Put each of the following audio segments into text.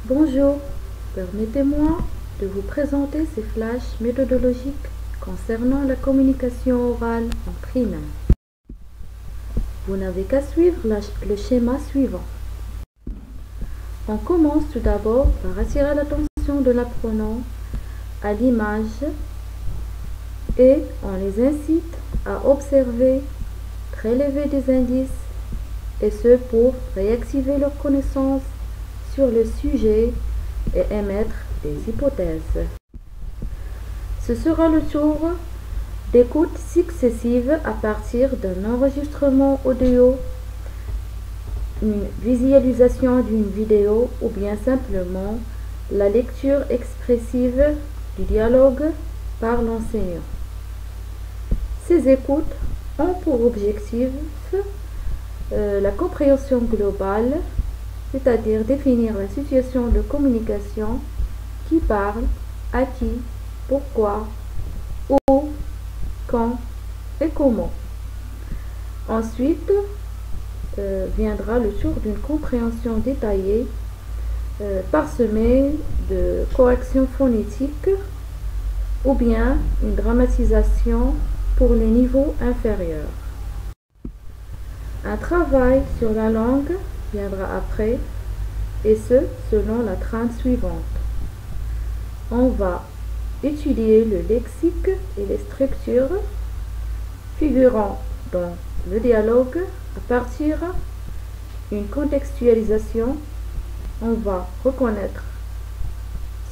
Bonjour, permettez-moi de vous présenter ces flashs méthodologiques concernant la communication orale en primaire. Vous n'avez qu'à suivre le schéma suivant. On commence tout d'abord par attirer l'attention de l'apprenant à l'image et on les incite à observer, prélever des indices et ce pour réactiver leur connaissance sur le sujet et émettre des hypothèses. Ce sera le tour d'écoute successive à partir d'un enregistrement audio, une visualisation d'une vidéo ou bien simplement la lecture expressive du dialogue par l'enseignant. Ces écoutes ont pour objectif la compréhension globale, c'est-à-dire définir la situation de communication, qui parle, à qui, pourquoi, où, quand et comment. Ensuite, viendra le tour d'une compréhension détaillée, parsemée de corrections phonétiques ou bien une dramatisation pour les niveaux inférieurs. Un travail sur la langue viendra après, et ce, selon la trame suivante. On va étudier le lexique et les structures figurant dans le dialogue à partir d'une contextualisation. On va reconnaître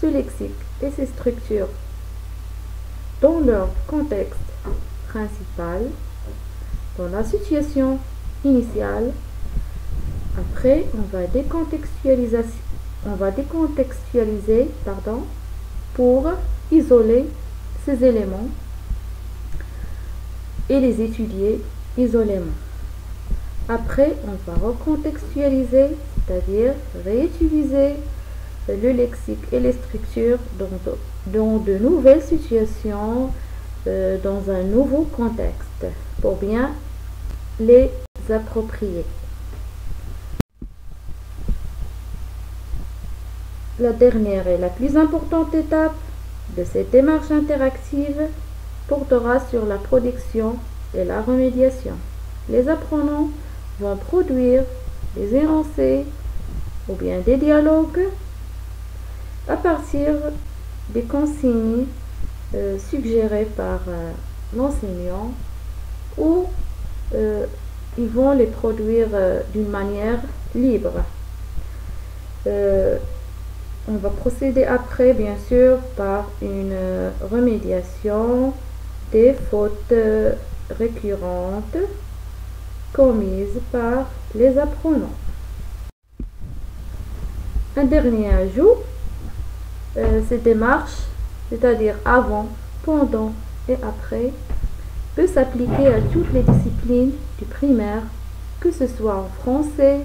ce lexique et ces structures dans leur contexte principal, dans la situation initiale. Après, on va décontextualiser pour isoler ces éléments et les étudier isolément. Après, on va recontextualiser, c'est-à-dire réutiliser le lexique et les structures dans de nouvelles situations, dans un nouveau contexte, pour bien les approprier. La dernière et la plus importante étape de cette démarche interactive portera sur la production et la remédiation. Les apprenants vont produire des énoncés ou bien des dialogues à partir des consignes suggérées par l'enseignant ou ils vont les produire d'une manière libre. On va procéder après, bien sûr, par une remédiation des fautes récurrentes commises par les apprenants. Un dernier ajout, cette démarche, c'est-à-dire avant, pendant et après, peut s'appliquer à toutes les disciplines du primaire, que ce soit en français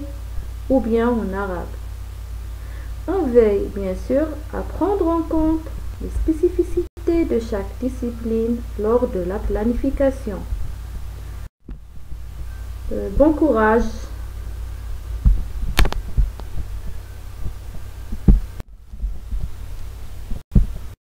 ou bien en arabe. On veille bien sûr à prendre en compte les spécificités de chaque discipline lors de la planification. Bon courage!